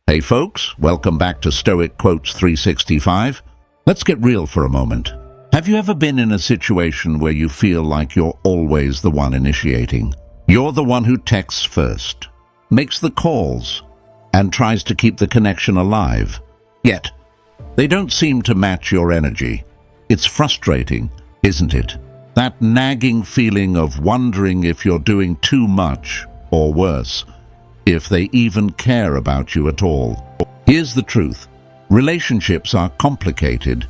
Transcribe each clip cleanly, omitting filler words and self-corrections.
Hey folks, welcome back to Stoic Quotes 365. Let's get real for a moment. Have you ever been in a situation where you feel like you're always the one initiating? You're the one who texts first, makes the calls, and tries to keep the connection alive. Yet, they don't seem to match your energy. It's frustrating, isn't it? That nagging feeling of wondering if you're doing too much, or worse, if they even care about you at all. Here's the truth. Relationships are complicated,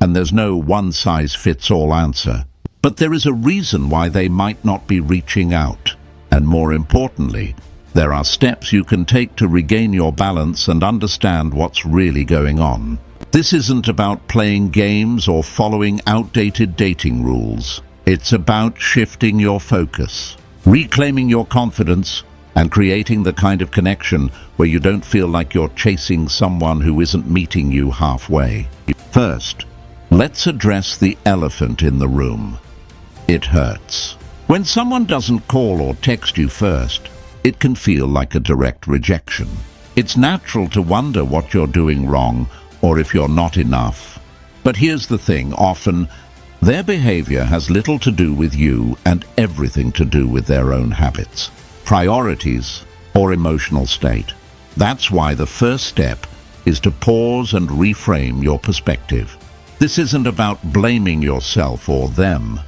and there's no one-size-fits-all answer. But there is a reason why they might not be reaching out. And more importantly, there are steps you can take to regain your balance and understand what's really going on. This isn't about playing games or following outdated dating rules. It's about shifting your focus, reclaiming your confidence, and creating the kind of connection where you don't feel like you're chasing someone who isn't meeting you halfway. First, let's address the elephant in the room. It hurts. When someone doesn't call or text you first, it can feel like a direct rejection. It's natural to wonder what you're doing wrong or if you're not enough. But here's the thing, often their behavior has little to do with you and everything to do with their own habits, priorities, or emotional state. That's why the first step is to pause and reframe your perspective. This isn't about blaming yourself or them.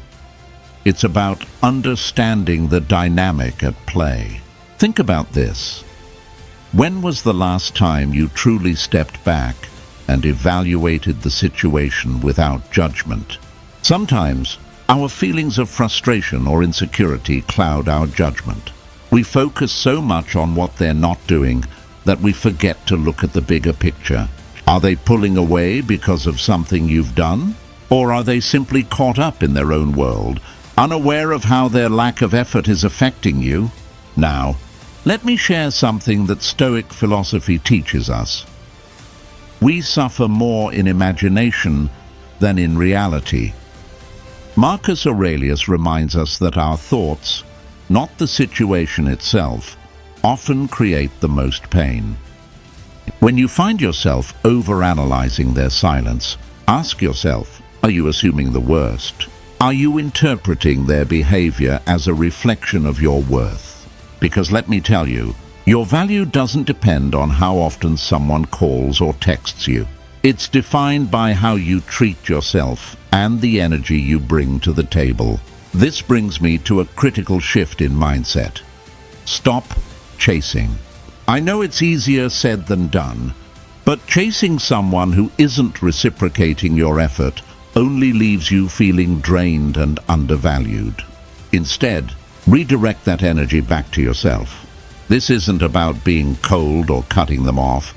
It's about understanding the dynamic at play. Think about this. When was the last time you truly stepped back and evaluated the situation without judgment? Sometimes, our feelings of frustration or insecurity cloud our judgment. We focus so much on what they're not doing that we forget to look at the bigger picture. Are they pulling away because of something you've done? Or are they simply caught up in their own world, unaware of how their lack of effort is affecting you? Now, let me share something that Stoic philosophy teaches us. We suffer more in imagination than in reality. Marcus Aurelius reminds us that our thoughts, not the situation itself, often create the most pain. When you find yourself overanalyzing their silence, ask yourself, are you assuming the worst? Are you interpreting their behavior as a reflection of your worth? Because let me tell you, your value doesn't depend on how often someone calls or texts you. It's defined by how you treat yourself and the energy you bring to the table. This brings me to a critical shift in mindset. Stop chasing. I know it's easier said than done, but chasing someone who isn't reciprocating your effort only leaves you feeling drained and undervalued. Instead, redirect that energy back to yourself. This isn't about being cold or cutting them off.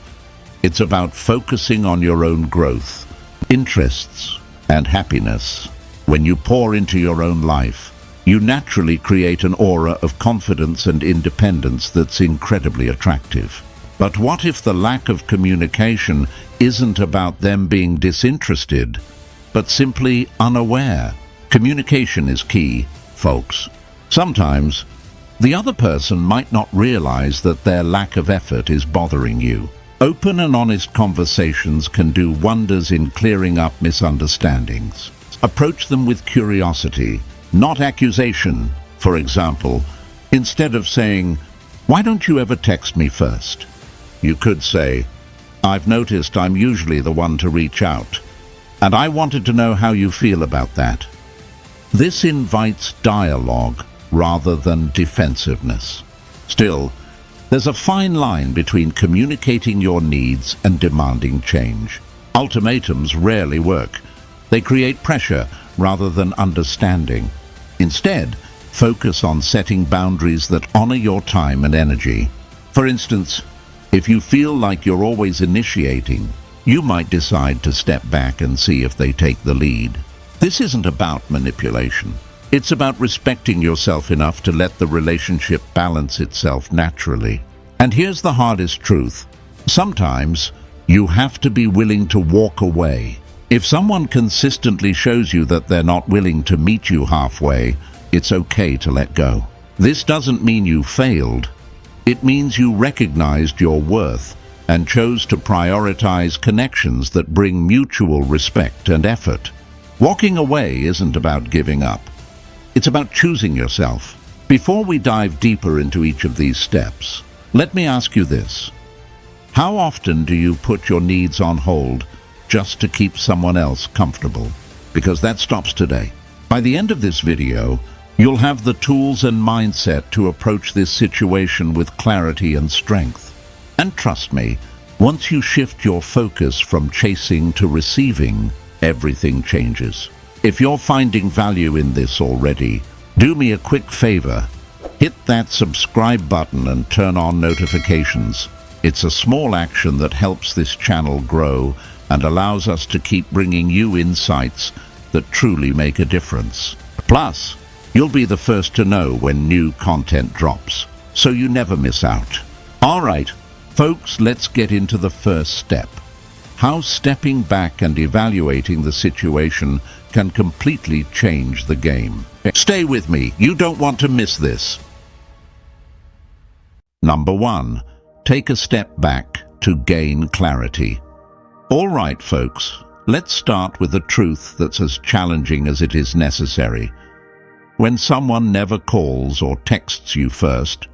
It's about focusing on your own growth, interests, and happiness. When you pour into your own life, you naturally create an aura of confidence and independence that's incredibly attractive. But what if the lack of communication isn't about them being disinterested, but simply unaware? Communication is key, folks. Sometimes, the other person might not realize that their lack of effort is bothering you. Open and honest conversations can do wonders in clearing up misunderstandings. Approach them with curiosity, not accusation. For example, instead of saying, "Why don't you ever text me first?" you could say, "I've noticed I'm usually the one to reach out, and I wanted to know how you feel about that." This invites dialogue rather than defensiveness. Still, there's a fine line between communicating your needs and demanding change. Ultimatums rarely work. They create pressure rather than understanding. Instead, focus on setting boundaries that honor your time and energy. For instance, if you feel like you're always initiating, you might decide to step back and see if they take the lead. This isn't about manipulation. It's about respecting yourself enough to let the relationship balance itself naturally. And here's the hardest truth. Sometimes, you have to be willing to walk away. If someone consistently shows you that they're not willing to meet you halfway, it's okay to let go. This doesn't mean you failed. It means you recognized your worth and chose to prioritize connections that bring mutual respect and effort. Walking away isn't about giving up. It's about choosing yourself. Before we dive deeper into each of these steps, let me ask you this. How often do you put your needs on hold just to keep someone else comfortable? Because that stops today. By the end of this video, you'll have the tools and mindset to approach this situation with clarity and strength. And trust me, once you shift your focus from chasing to receiving, everything changes. If you're finding value in this already, do me a quick favor. Hit that subscribe button and turn on notifications. It's a small action that helps this channel grow and allows us to keep bringing you insights that truly make a difference. Plus, you'll be the first to know when new content drops, so you never miss out. All right, folks, let's get into the first step. How stepping back and evaluating the situation can completely change the game. Stay with me, you don't want to miss this. Number 1. Take a step back to gain clarity. All right, folks, let's start with a truth that's as challenging as it is necessary. When someone never calls or texts you first,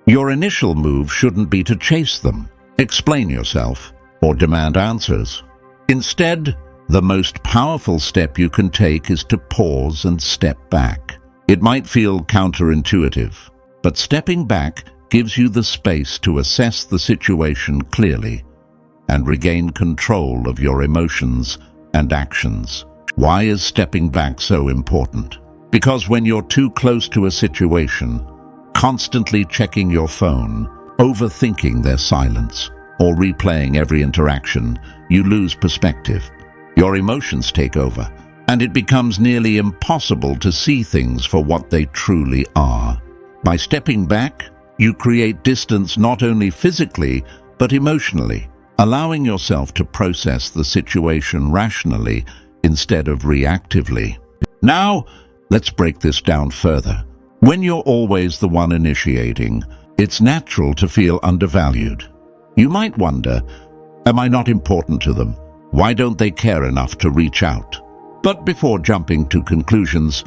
your initial move shouldn't be to chase them, explain yourself, or demand answers. Instead, the most powerful step you can take is to pause and step back. It might feel counterintuitive, but stepping back gives you the space to assess the situation clearly and regain control of your emotions and actions. Why is stepping back so important? Because when you're too close to a situation, constantly checking your phone, overthinking their silence, or replaying every interaction, you lose perspective. Your emotions take over, and it becomes nearly impossible to see things for what they truly are. By stepping back, you create distance not only physically, but emotionally, allowing yourself to process the situation rationally instead of reactively. Now, let's break this down further. When you're always the one initiating, it's natural to feel undervalued. You might wonder, am I not important to them? Why don't they care enough to reach out? But before jumping to conclusions,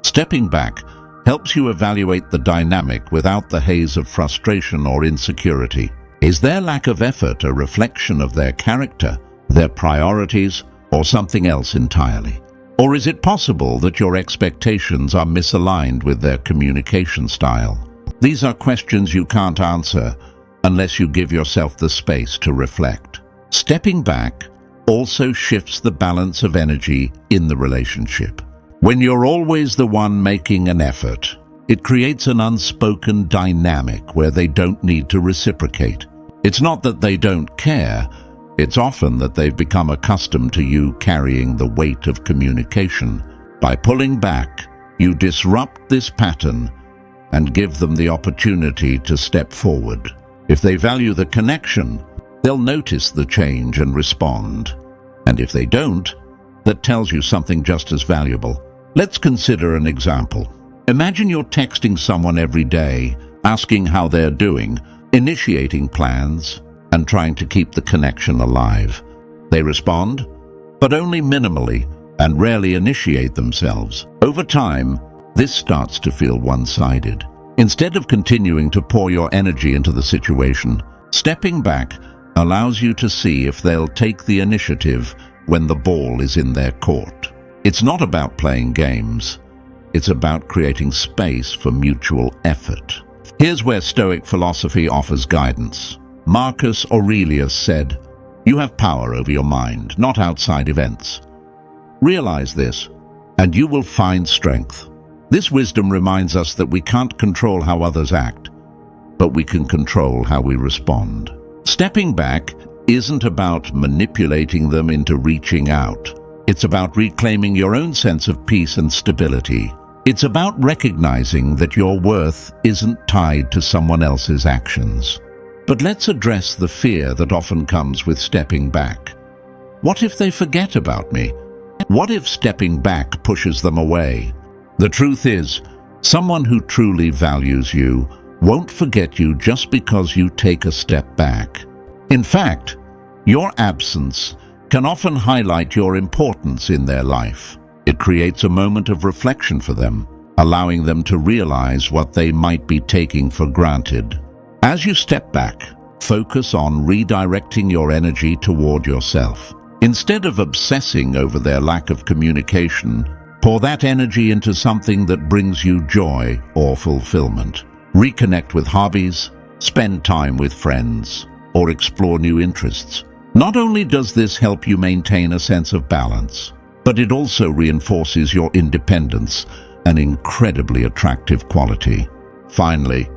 stepping back helps you evaluate the dynamic without the haze of frustration or insecurity. Is their lack of effort a reflection of their character, their priorities, or something else entirely? Or is it possible that your expectations are misaligned with their communication style? These are questions you can't answer unless you give yourself the space to reflect. Stepping back also shifts the balance of energy in the relationship. When you're always the one making an effort, it creates an unspoken dynamic where they don't need to reciprocate. It's not that they don't care, it's often that they've become accustomed to you carrying the weight of communication. By pulling back, you disrupt this pattern and give them the opportunity to step forward. If they value the connection, they'll notice the change and respond. And if they don't, that tells you something just as valuable. Let's consider an example. Imagine you're texting someone every day, asking how they're doing, initiating plans, and trying to keep the connection alive. They respond, but only minimally, and rarely initiate themselves. Over time, this starts to feel one-sided. Instead of continuing to pour your energy into the situation, stepping back allows you to see if they'll take the initiative when the ball is in their court. It's not about playing games. It's about creating space for mutual effort. Here's where Stoic philosophy offers guidance. Marcus Aurelius said, "You have power over your mind, not outside events. Realize this, and you will find strength." This wisdom reminds us that we can't control how others act, but we can control how we respond. Stepping back isn't about manipulating them into reaching out. It's about reclaiming your own sense of peace and stability. It's about recognizing that your worth isn't tied to someone else's actions. But let's address the fear that often comes with stepping back. What if they forget about me? What if stepping back pushes them away? The truth is, someone who truly values you won't forget you just because you take a step back. In fact, your absence can often highlight your importance in their life. It creates a moment of reflection for them, allowing them to realize what they might be taking for granted. As you step back, focus on redirecting your energy toward yourself. Instead of obsessing over their lack of communication, pour that energy into something that brings you joy or fulfillment. Reconnect with hobbies, spend time with friends, or explore new interests. Not only does this help you maintain a sense of balance, but it also reinforces your independence, an incredibly attractive quality. Finally,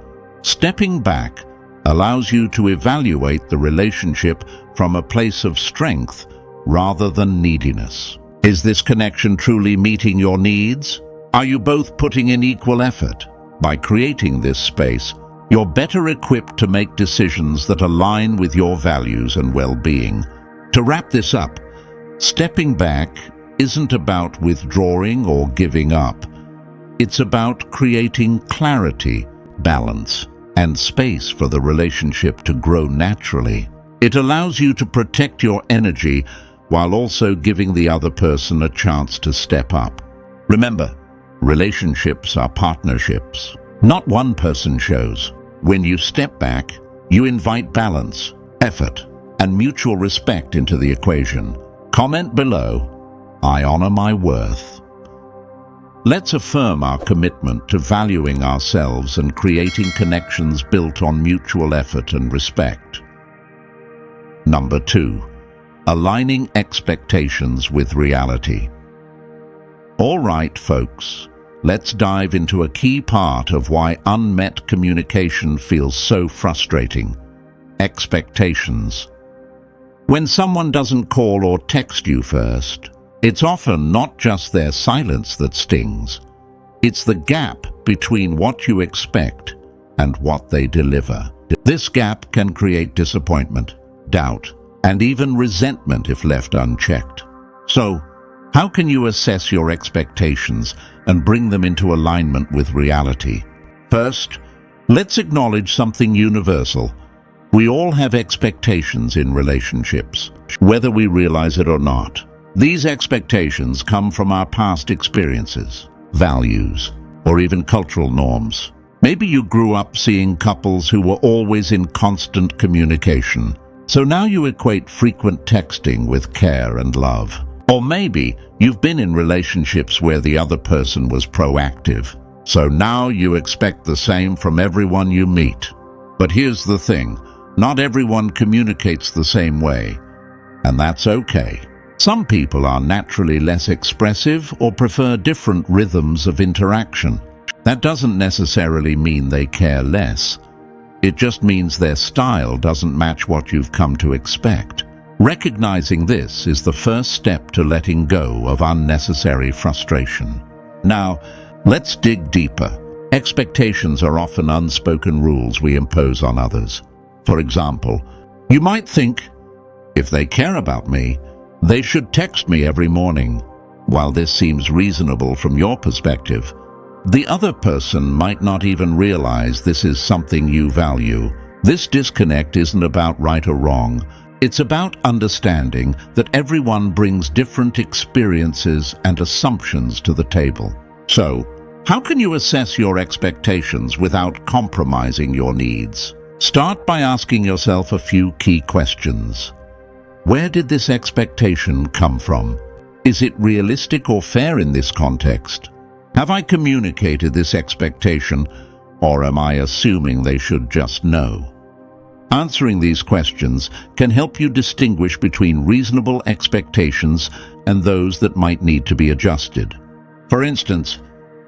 stepping back allows you to evaluate the relationship from a place of strength rather than neediness. Is this connection truly meeting your needs? Are you both putting in equal effort? By creating this space, you're better equipped to make decisions that align with your values and well-being. To wrap this up, stepping back isn't about withdrawing or giving up. It's about creating clarity, balance, and space for the relationship to grow naturally. It allows you to protect your energy while also giving the other person a chance to step up. Remember, relationships are partnerships, not one-person shows. When you step back, you invite balance, effort, and mutual respect into the equation. Comment below, "I honor my worth." Let's affirm our commitment to valuing ourselves and creating connections built on mutual effort and respect. Number 2. Aligning expectations with reality. All right, folks, let's dive into a key part of why unmet communication feels so frustrating: expectations. When someone doesn't call or text you first, it's often not just their silence that stings. It's the gap between what you expect and what they deliver. This gap can create disappointment, doubt, and even resentment if left unchecked. So, how can you assess your expectations and bring them into alignment with reality? First, let's acknowledge something universal. We all have expectations in relationships, whether we realize it or not. These expectations come from our past experiences, values, or even cultural norms. Maybe you grew up seeing couples who were always in constant communication, so now you equate frequent texting with care and love. Or maybe you've been in relationships where the other person was proactive, so now you expect the same from everyone you meet. But here's the thing, not everyone communicates the same way, and that's okay. Some people are naturally less expressive or prefer different rhythms of interaction. That doesn't necessarily mean they care less. It just means their style doesn't match what you've come to expect. Recognizing this is the first step to letting go of unnecessary frustration. Now, let's dig deeper. Expectations are often unspoken rules we impose on others. For example, you might think, if they care about me, they should text me every morning. While this seems reasonable from your perspective, the other person might not even realize this is something you value. This disconnect isn't about right or wrong. It's about understanding that everyone brings different experiences and assumptions to the table. So, how can you assess your expectations without compromising your needs? Start by asking yourself a few key questions. Where did this expectation come from? Is it realistic or fair in this context? Have I communicated this expectation, or am I assuming they should just know? Answering these questions can help you distinguish between reasonable expectations and those that might need to be adjusted. For instance,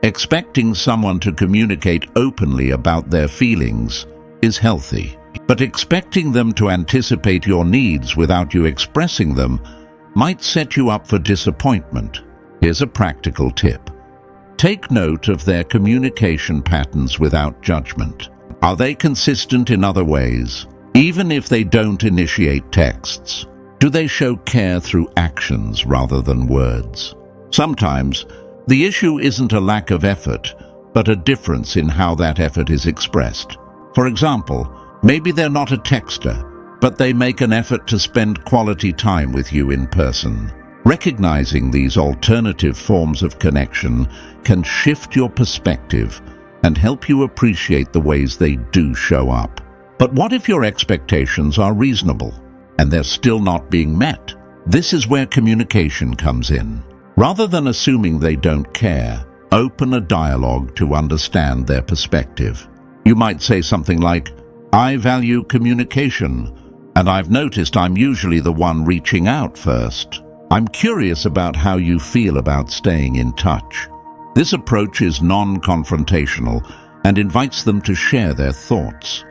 expecting someone to communicate openly about their feelings is healthy, but expecting them to anticipate your needs without you expressing them might set you up for disappointment. Here's a practical tip. Take note of their communication patterns without judgment. Are they consistent in other ways, even if they don't initiate texts? Do they show care through actions rather than words? Sometimes, the issue isn't a lack of effort, but a difference in how that effort is expressed. For example, maybe they're not a texter, but they make an effort to spend quality time with you in person. Recognizing these alternative forms of connection can shift your perspective and help you appreciate the ways they do show up. But what if your expectations are reasonable and they're still not being met? This is where communication comes in. Rather than assuming they don't care, open a dialogue to understand their perspective. You might say something like, "I value communication, and I've noticed I'm usually the one reaching out first. I'm curious about how you feel about staying in touch." This approach is non-confrontational and invites them to share their thoughts.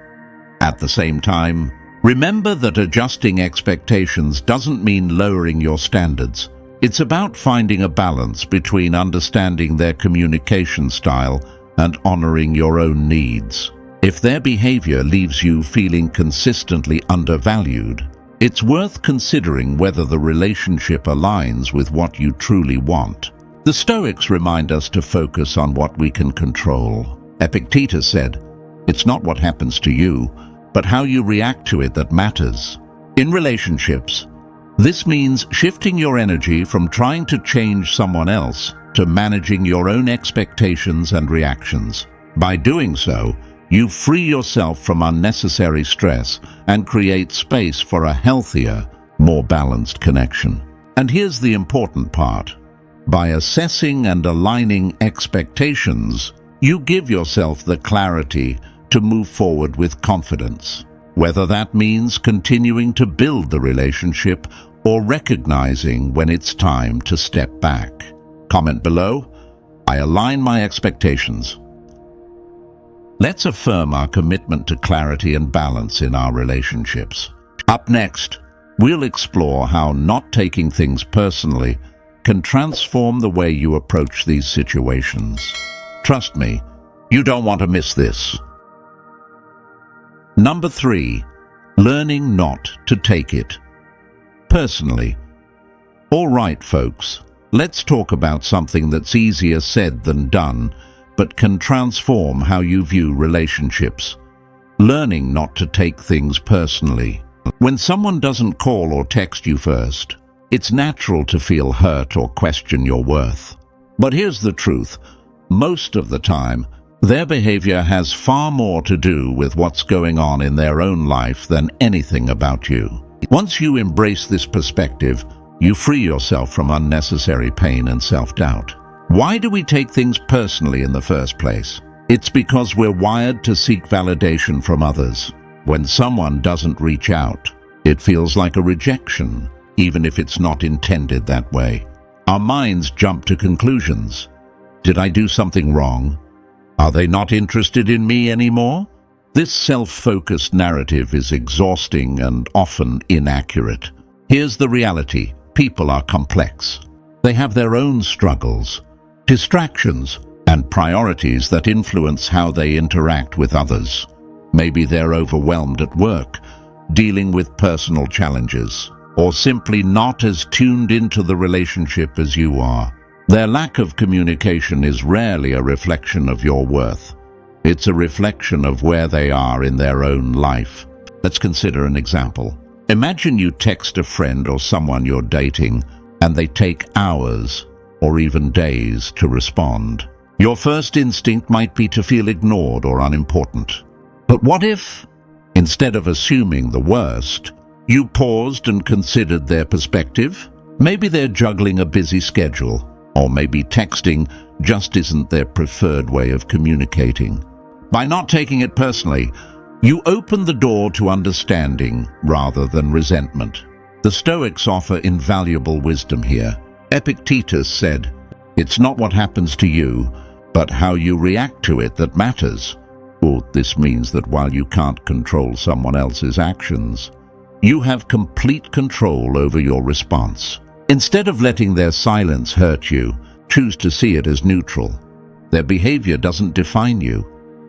At the same time, remember that adjusting expectations doesn't mean lowering your standards. It's about finding a balance between understanding their communication style and honoring your own needs. If their behavior leaves you feeling consistently undervalued, it's worth considering whether the relationship aligns with what you truly want. The Stoics remind us to focus on what we can control. Epictetus said, "It's not what happens to you, but how you react to it that matters." In relationships, this means shifting your energy from trying to change someone else to managing your own expectations and reactions. By doing so, you free yourself from unnecessary stress and create space for a healthier, more balanced connection. And here's the important part. By assessing and aligning expectations, you give yourself the clarity to move forward with confidence. Whether that means continuing to build the relationship or recognizing when it's time to step back. Comment below. I align my expectations. Let's affirm our commitment to clarity and balance in our relationships. Up next, we'll explore how not taking things personally can transform the way you approach these situations. Trust me, you don't want to miss this. Number 3, learning not to take it personally. All right, folks, let's talk about something that's easier said than done, but can transform how you view relationships. Learning not to take things personally. When someone doesn't call or text you first, it's natural to feel hurt or question your worth. But here's the truth. Most of the time, their behavior has far more to do with what's going on in their own life than anything about you. Once you embrace this perspective, you free yourself from unnecessary pain and self-doubt. Why do we take things personally in the first place? It's because we're wired to seek validation from others. When someone doesn't reach out, it feels like a rejection, even if it's not intended that way. Our minds jump to conclusions. Did I do something wrong? Are they not interested in me anymore? This self-focused narrative is exhausting and often inaccurate. Here's the reality. People are complex. They have their own struggles, distractions, and priorities that influence how they interact with others. Maybe they're overwhelmed at work, dealing with personal challenges, or simply not as tuned into the relationship as you are. Their lack of communication is rarely a reflection of your worth. It's a reflection of where they are in their own life. Let's consider an example. Imagine you text a friend or someone you're dating, and they take hours or even days to respond. Your first instinct might be to feel ignored or unimportant. But what if, instead of assuming the worst, you paused and considered their perspective? Maybe they're juggling a busy schedule, or maybe texting just isn't their preferred way of communicating. By not taking it personally, you open the door to understanding rather than resentment. The Stoics offer invaluable wisdom here. Epictetus said, "It's not what happens to you, but how you react to it that matters." Well, this means that while you can't control someone else's actions, you have complete control over your response. Instead of letting their silence hurt you, choose to see it as neutral. Their behavior doesn't define you.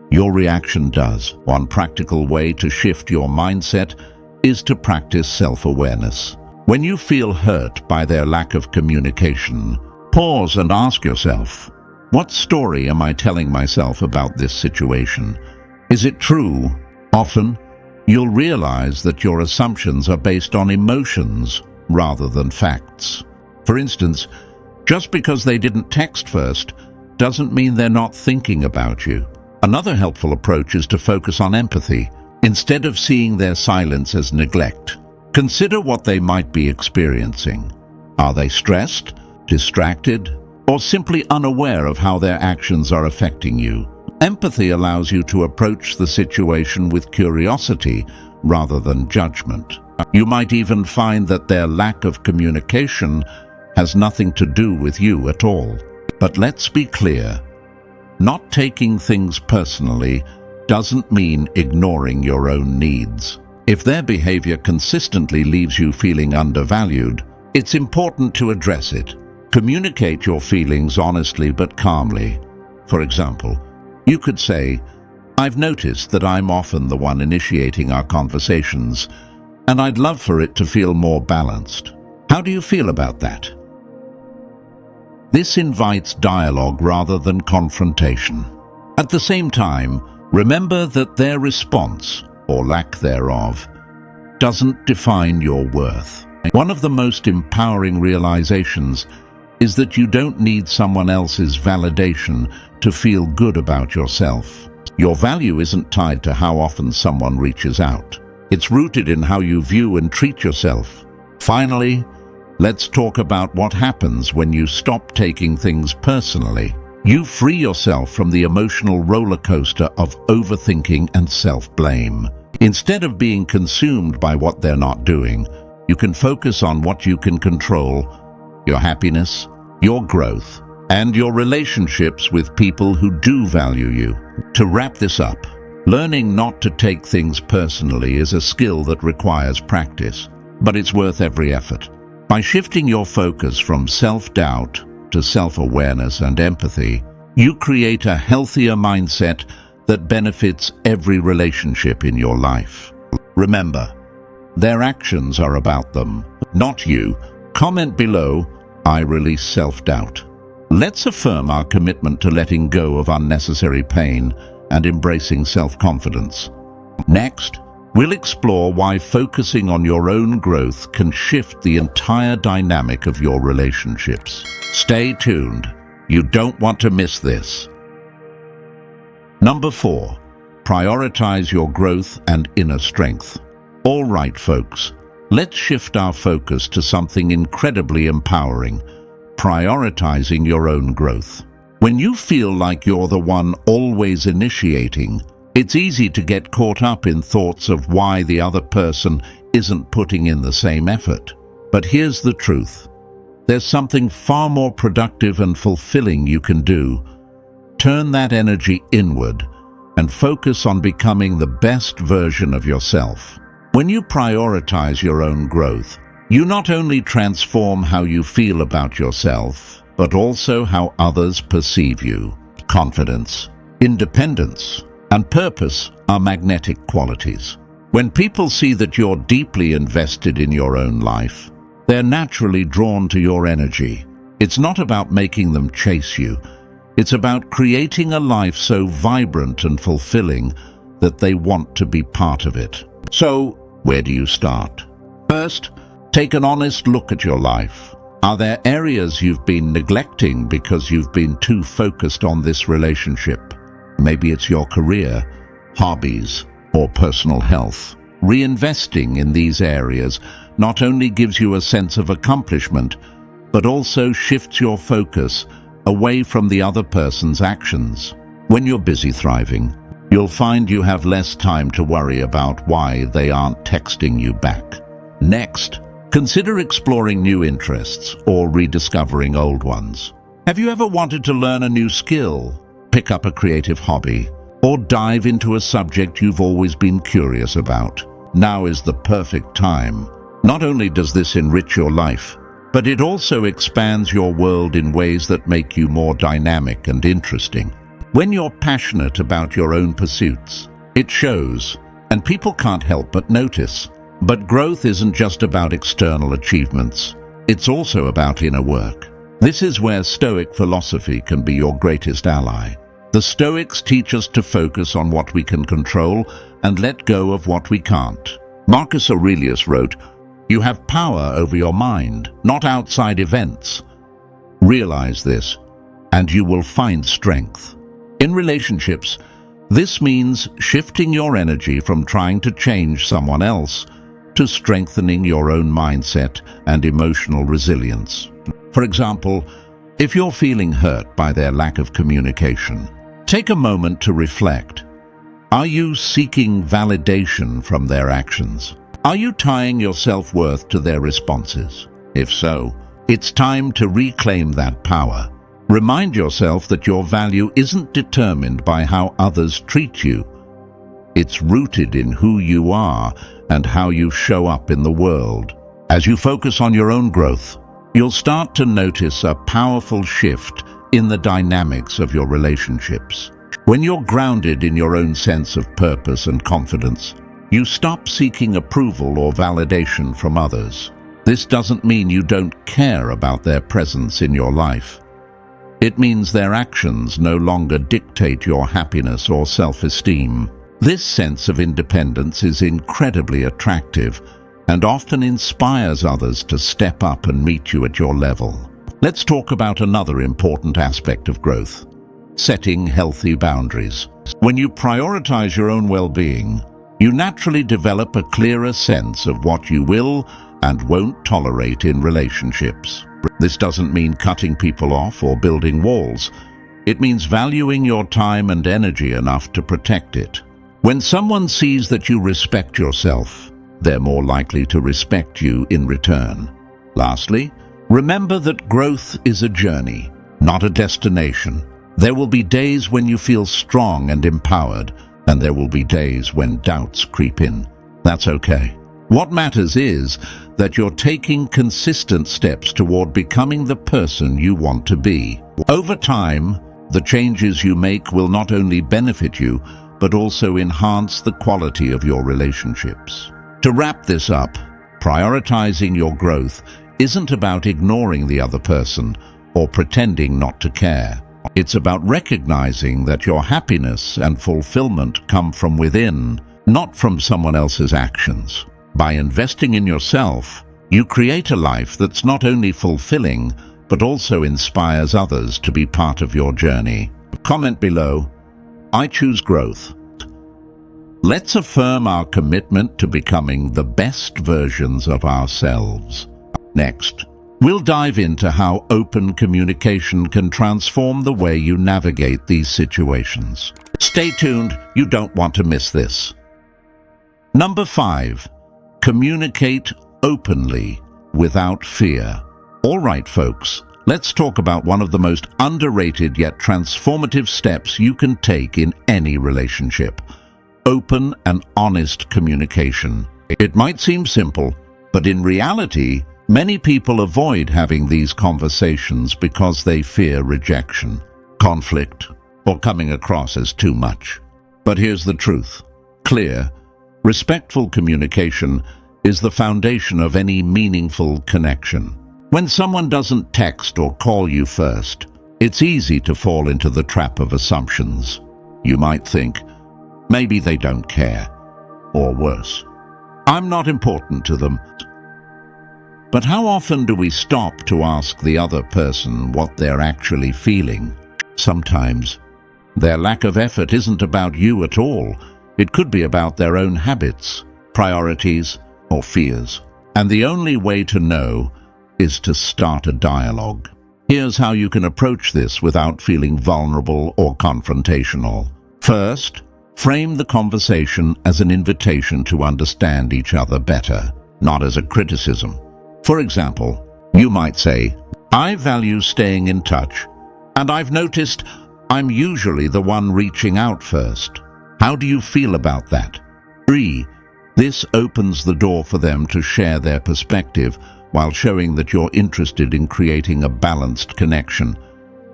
Your reaction does. One practical way to shift your mindset is to practice self-awareness. When you feel hurt by their lack of communication, pause and ask yourself, what story am I telling myself about this situation? Is it true? Often, you'll realize that your assumptions are based on emotions rather than facts. For instance, just because they didn't text first doesn't mean they're not thinking about you. Another helpful approach is to focus on empathy. Instead of seeing their silence as neglect, consider what they might be experiencing. Are they stressed, distracted, or simply unaware of how their actions are affecting you? Empathy allows you to approach the situation with curiosity rather than judgment. You might even find that their lack of communication has nothing to do with you at all. But let's be clear, not taking things personally doesn't mean ignoring your own needs. If their behavior consistently leaves you feeling undervalued, it's important to address it. Communicate your feelings honestly but calmly. For example, you could say, "I've noticed that I'm often the one initiating our conversations, and I'd love for it to feel more balanced. How do you feel about that?" This invites dialogue rather than confrontation. At the same time, remember that their response, or lack thereof, doesn't define your worth. One of the most empowering realizations is that you don't need someone else's validation to feel good about yourself. Your value isn't tied to how often someone reaches out. It's rooted in how you view and treat yourself. Finally, let's talk about what happens when you stop taking things personally. You free yourself from the emotional roller coaster of overthinking and self-blame. Instead of being consumed by what they're not doing, you can focus on what you can control: your happiness, your growth, and your relationships with people who do value you. To wrap this up, learning not to take things personally is a skill that requires practice, but it's worth every effort. By shifting your focus from self-doubt to self-awareness and empathy, you create a healthier mindset that benefits every relationship in your life. Remember, their actions are about them, not you. Comment below, "I release self-doubt." Let's affirm our commitment to letting go of unnecessary pain and embracing self-confidence. Next, we'll explore why focusing on your own growth can shift the entire dynamic of your relationships. Stay tuned. You don't want to miss this. Number 4, prioritize your growth and inner strength. All right, folks, let's shift our focus to something incredibly empowering: prioritizing your own growth. When you feel like you're the one always initiating, it's easy to get caught up in thoughts of why the other person isn't putting in the same effort. But here's the truth. There's something far more productive and fulfilling you can do. Turn that energy inward and focus on becoming the best version of yourself. When you prioritize your own growth, you not only transform how you feel about yourself, but also how others perceive you. Confidence, independence, and purpose are magnetic qualities. When people see that you're deeply invested in your own life, they're naturally drawn to your energy. It's not about making them chase you. It's about creating a life so vibrant and fulfilling that they want to be part of it. So, where do you start? First, take an honest look at your life. Are there areas you've been neglecting because you've been too focused on this relationship? Maybe it's your career, hobbies, or personal health. Reinvesting in these areas not only gives you a sense of accomplishment, but also shifts your focus away from the other person's actions. When you're busy thriving, you'll find you have less time to worry about why they aren't texting you back. Next, consider exploring new interests or rediscovering old ones. Have you ever wanted to learn a new skill, pick up a creative hobby, or dive into a subject you've always been curious about? Now is the perfect time. Not only does this enrich your life, but it also expands your world in ways that make you more dynamic and interesting. When you're passionate about your own pursuits, it shows, and people can't help but notice. But growth isn't just about external achievements. It's also about inner work. This is where Stoic philosophy can be your greatest ally. The Stoics teach us to focus on what we can control, and let go of what we can't. Marcus Aurelius wrote, "You have power over your mind, not outside events. Realize this, and you will find strength." In relationships, this means shifting your energy from trying to change someone else to strengthening your own mindset and emotional resilience. For example, if you're feeling hurt by their lack of communication, take a moment to reflect. Are you seeking validation from their actions? Are you tying your self-worth to their responses? If so, it's time to reclaim that power. Remind yourself that your value isn't determined by how others treat you. It's rooted in who you are and how you show up in the world. As you focus on your own growth, you'll start to notice a powerful shift in the dynamics of your relationships. When you're grounded in your own sense of purpose and confidence, you stop seeking approval or validation from others. This doesn't mean you don't care about their presence in your life. It means their actions no longer dictate your happiness or self-esteem. This sense of independence is incredibly attractive and often inspires others to step up and meet you at your level. Let's talk about another important aspect of growth: setting healthy boundaries. When you prioritize your own well-being, you naturally develop a clearer sense of what you will and won't tolerate in relationships. This doesn't mean cutting people off or building walls. It means valuing your time and energy enough to protect it. When someone sees that you respect yourself, they're more likely to respect you in return. Lastly, remember that growth is a journey, not a destination. There will be days when you feel strong and empowered, and there will be days when doubts creep in. That's okay. What matters is that you're taking consistent steps toward becoming the person you want to be. Over time, the changes you make will not only benefit you, but also enhance the quality of your relationships. To wrap this up, prioritizing your growth isn't about ignoring the other person or pretending not to care. It's about recognizing that your happiness and fulfillment come from within, not from someone else's actions. By investing in yourself, you create a life that's not only fulfilling, but also inspires others to be part of your journey. Comment below, "I choose growth." Let's affirm our commitment to becoming the best versions of ourselves. Next, we'll dive into how open communication can transform the way you navigate these situations. Stay tuned, you don't want to miss this. Number 5. Communicate openly without fear. All right, folks, let's talk about one of the most underrated yet transformative steps you can take in any relationship: open and honest communication. It might seem simple, but in reality, many people avoid having these conversations because they fear rejection, conflict, or coming across as too much. But here's the truth: clear, respectful communication is the foundation of any meaningful connection. When someone doesn't text or call you first, it's easy to fall into the trap of assumptions. You might think, maybe they don't care, or worse, I'm not important to them. But how often do we stop to ask the other person what they're actually feeling? Sometimes, their lack of effort isn't about you at all. It could be about their own habits, priorities, or fears. And the only way to know is to start a dialogue. Here's how you can approach this without feeling vulnerable or confrontational. First, frame the conversation as an invitation to understand each other better, not as a criticism. For example, you might say, "I value staying in touch, and I've noticed I'm usually the one reaching out first. How do you feel about that?" 3. This opens the door for them to share their perspective while showing that you're interested in creating a balanced connection,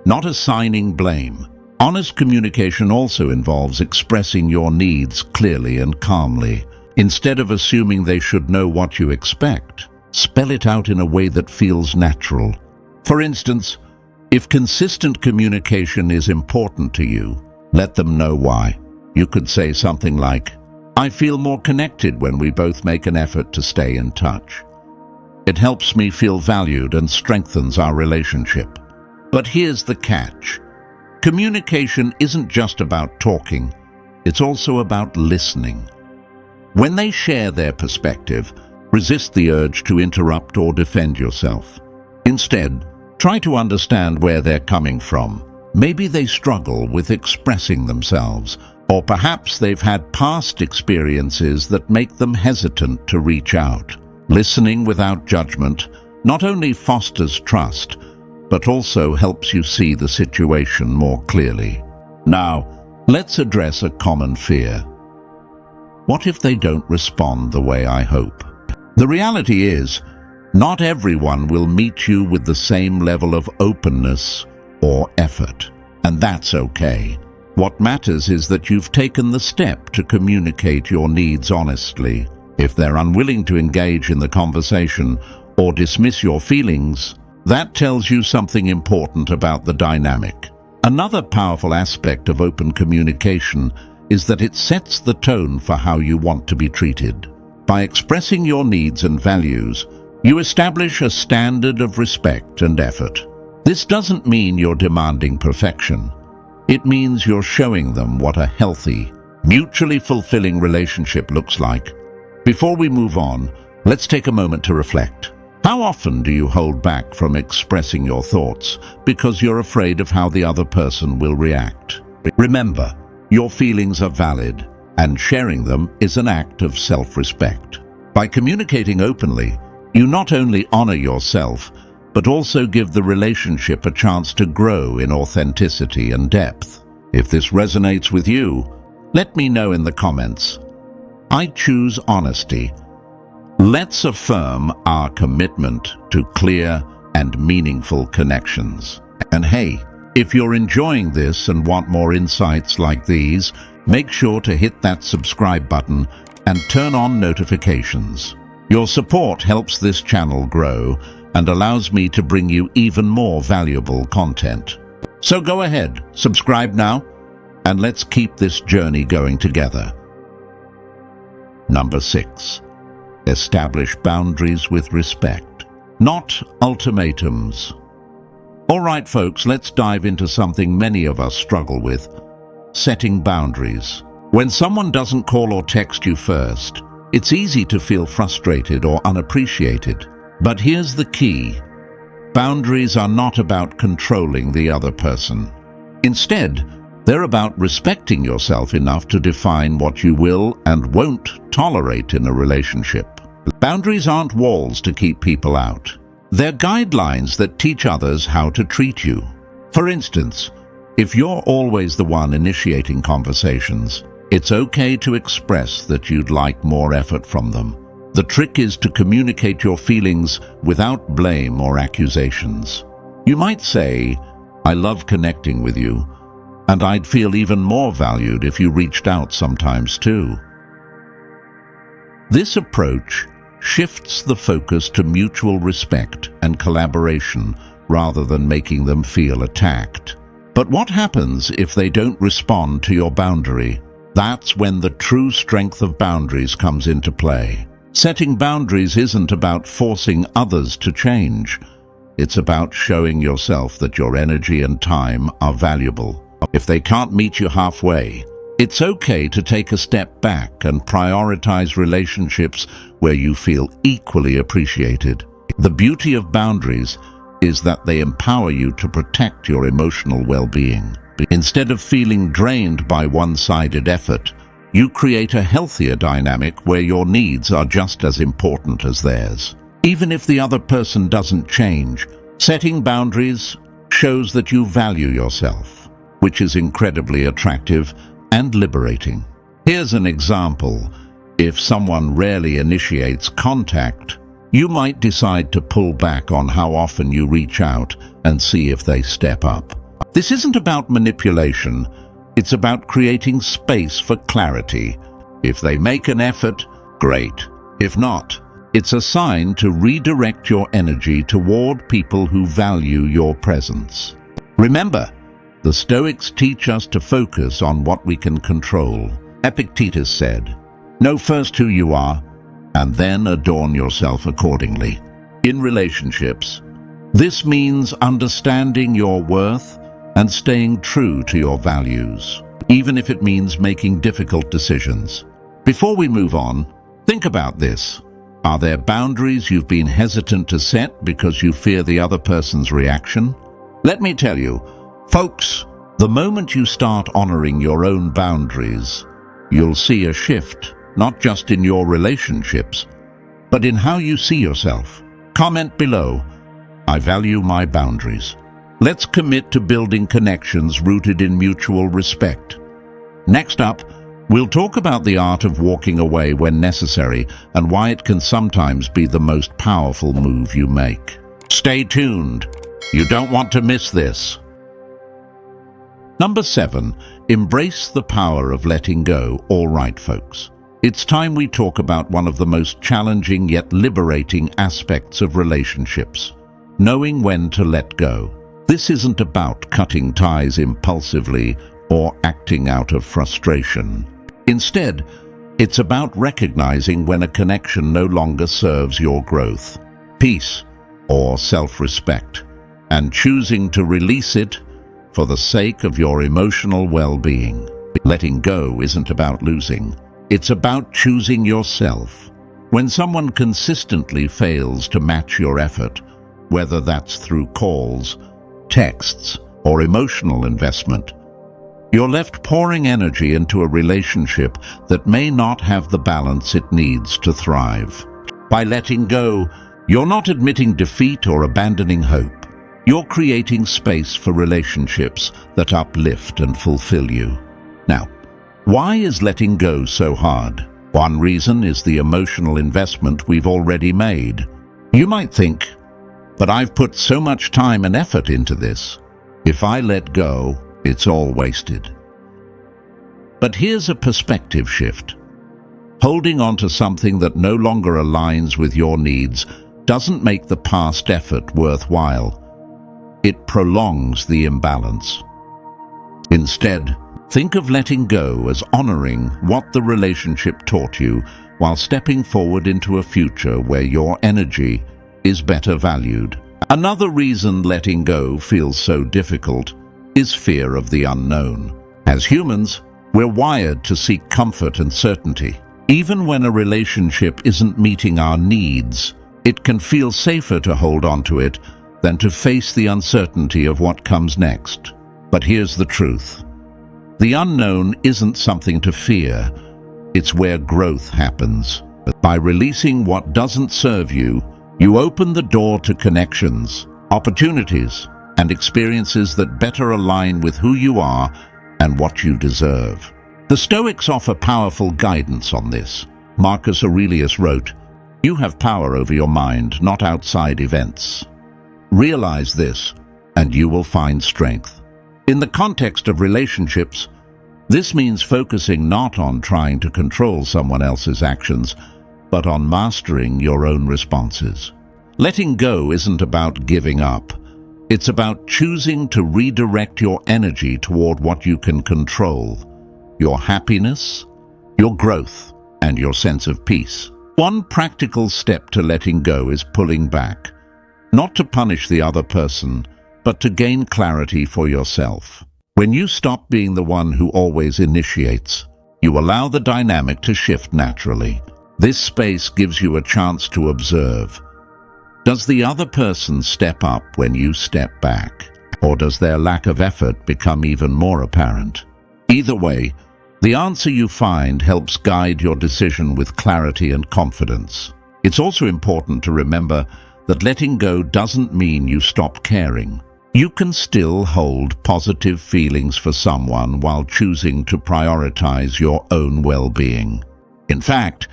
not assigning blame. Honest communication also involves expressing your needs clearly and calmly. Instead of assuming they should know what you expect, spell it out in a way that feels natural. For instance, if consistent communication is important to you, let them know why. You could say something like, I feel more connected when we both make an effort to stay in touch. It helps me feel valued and strengthens our relationship. But here's the catch. Communication isn't just about talking, it's also about listening. When they share their perspective, resist the urge to interrupt or defend yourself. Instead, try to understand where they're coming from. Maybe they struggle with expressing themselves, or perhaps they've had past experiences that make them hesitant to reach out. Listening without judgment not only fosters trust, but also helps you see the situation more clearly. Now, let's address a common fear. What if they don't respond the way I hope? The reality is, not everyone will meet you with the same level of openness or effort, and that's okay. What matters is that you've taken the step to communicate your needs honestly. If they're unwilling to engage in the conversation or dismiss your feelings, that tells you something important about the dynamic. Another powerful aspect of open communication is that it sets the tone for how you want to be treated. By expressing your needs and values, you establish a standard of respect and effort. This doesn't mean you're demanding perfection. It means you're showing them what a healthy, mutually fulfilling relationship looks like. Before we move on, let's take a moment to reflect. How often do you hold back from expressing your thoughts because you're afraid of how the other person will react? Remember, your feelings are valid, and sharing them is an act of self-respect. By communicating openly, you not only honor yourself, but also give the relationship a chance to grow in authenticity and depth. If this resonates with you, let me know in the comments. I choose honesty. Let's affirm our commitment to clear and meaningful connections. And hey, if you're enjoying this and want more insights like these, make sure to hit that subscribe button and turn on notifications. Your support helps this channel grow and allows me to bring you even more valuable content. So go ahead, subscribe now, and let's keep this journey going together. Number 6. Establish boundaries with respect, not ultimatums. All right, folks, let's dive into something many of us struggle with: setting boundaries. When someone doesn't call or text you first, it's easy to feel frustrated or unappreciated. But here's the key. Boundaries are not about controlling the other person. Instead, they're about respecting yourself enough to define what you will and won't tolerate in a relationship. Boundaries aren't walls to keep people out. They're guidelines that teach others how to treat you. For instance, if you're always the one initiating conversations, it's okay to express that you'd like more effort from them. The trick is to communicate your feelings without blame or accusations. You might say, "I love connecting with you, and I'd feel even more valued if you reached out sometimes too." This approach shifts the focus to mutual respect and collaboration rather than making them feel attacked. But what happens if they don't respond to your boundary? That's when the true strength of boundaries comes into play. Setting boundaries isn't about forcing others to change. It's about showing yourself that your energy and time are valuable. If they can't meet you halfway, it's okay to take a step back and prioritize relationships where you feel equally appreciated. The beauty of boundaries is that they empower you to protect your emotional well-being. Instead of feeling drained by one-sided effort, you create a healthier dynamic where your needs are just as important as theirs. Even if the other person doesn't change, setting boundaries shows that you value yourself, which is incredibly attractive and liberating. Here's an example. If someone rarely initiates contact, you might decide to pull back on how often you reach out and see if they step up. This isn't about manipulation. It's about creating space for clarity. If they make an effort, great. If not, it's a sign to redirect your energy toward people who value your presence. Remember, the Stoics teach us to focus on what we can control. Epictetus said, Know first who you are, and then adorn yourself accordingly. In relationships, this means understanding your worth and staying true to your values, even if it means making difficult decisions. Before we move on, think about this. Are there boundaries you've been hesitant to set because you fear the other person's reaction? Let me tell you, folks, the moment you start honoring your own boundaries, you'll see a shift, not just in your relationships, but in how you see yourself. Comment below, I value my boundaries. Let's commit to building connections rooted in mutual respect. Next up, we'll talk about the art of walking away when necessary and why it can sometimes be the most powerful move you make. Stay tuned. You don't want to miss this. Number 7, embrace the power of letting go. All right, folks. It's time we talk about one of the most challenging yet liberating aspects of relationships, knowing when to let go. This isn't about cutting ties impulsively or acting out of frustration. Instead, it's about recognizing when a connection no longer serves your growth, peace, or self-respect, and choosing to release it for the sake of your emotional well-being. Letting go isn't about losing. It's about choosing yourself. When someone consistently fails to match your effort, whether that's through calls, texts, or emotional investment, you're left pouring energy into a relationship that may not have the balance it needs to thrive. By letting go, you're not admitting defeat or abandoning hope. You're creating space for relationships that uplift and fulfill you. Now, why is letting go so hard? One reason is the emotional investment we've already made. You might think, but I've put so much time and effort into this. If I let go, it's all wasted. But here's a perspective shift. Holding on to something that no longer aligns with your needs doesn't make the past effort worthwhile. It prolongs the imbalance. Instead, think of letting go as honoring what the relationship taught you while stepping forward into a future where your energy is better valued. Another reason letting go feels so difficult is fear of the unknown. As humans, we're wired to seek comfort and certainty. Even when a relationship isn't meeting our needs, it can feel safer to hold on to it than to face the uncertainty of what comes next. But here's the truth. The unknown isn't something to fear. It's where growth happens. By releasing what doesn't serve you, you open the door to connections, opportunities, and experiences that better align with who you are and what you deserve. The Stoics offer powerful guidance on this. Marcus Aurelius wrote, "You have power over your mind, not outside events. Realize this, and you will find strength." In the context of relationships, this means focusing not on trying to control someone else's actions, but on mastering your own responses. Letting go isn't about giving up. It's about choosing to redirect your energy toward what you can control: your happiness, your growth, and your sense of peace. One practical step to letting go is pulling back, not to punish the other person, but to gain clarity for yourself. When you stop being the one who always initiates, you allow the dynamic to shift naturally. This space gives you a chance to observe. Does the other person step up when you step back? Or does their lack of effort become even more apparent? Either way, the answer you find helps guide your decision with clarity and confidence. It's also important to remember that letting go doesn't mean you stop caring. You can still hold positive feelings for someone while choosing to prioritize your own well-being. In fact,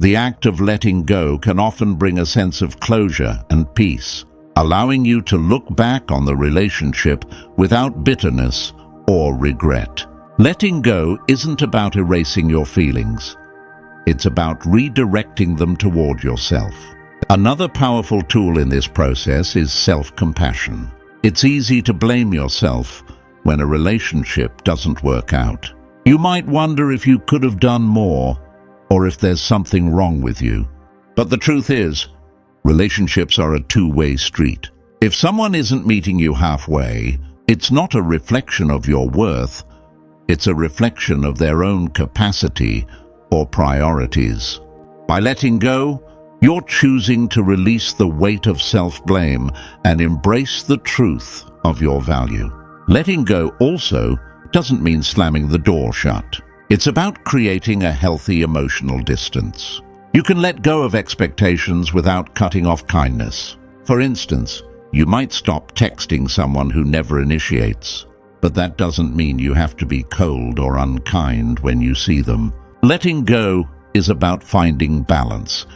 the act of letting go can often bring a sense of closure and peace, allowing you to look back on the relationship without bitterness or regret. Letting go isn't about erasing your feelings. It's about redirecting them toward yourself. Another powerful tool in this process is self-compassion. It's easy to blame yourself when a relationship doesn't work out. You might wonder if you could have done more, or if there's something wrong with you. But the truth is, relationships are a two-way street. If someone isn't meeting you halfway, it's not a reflection of your worth, it's a reflection of their own capacity or priorities. By letting go, you're choosing to release the weight of self-blame and embrace the truth of your value. Letting go also doesn't mean slamming the door shut. It's about creating a healthy emotional distance. You can let go of expectations without cutting off kindness. For instance, you might stop texting someone who never initiates, but that doesn't mean you have to be cold or unkind when you see them. Letting go is about finding balance.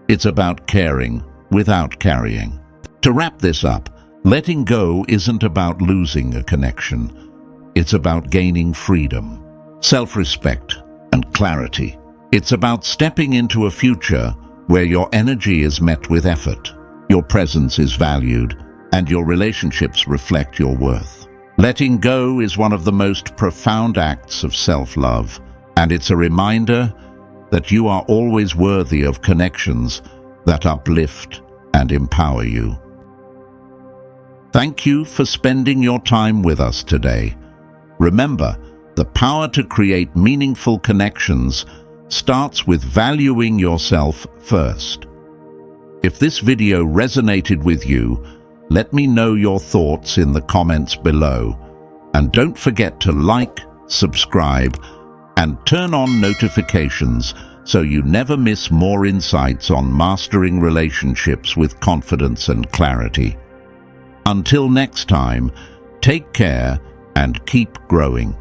It's about caring without carrying. To wrap this up, letting go isn't about losing a connection. It's about gaining freedom, self-respect, and clarity. It's about stepping into a future where your energy is met with effort, your presence is valued, and your relationships reflect your worth. Letting go is one of the most profound acts of self-love, and it's a reminder that you are always worthy of connections that uplift and empower you. Thank you for spending your time with us today. Remember, the power to create meaningful connections starts with valuing yourself first. If this video resonated with you, let me know your thoughts in the comments below. And don't forget to like, subscribe, and turn on notifications so you never miss more insights on mastering relationships with confidence and clarity. Until next time, take care and keep growing.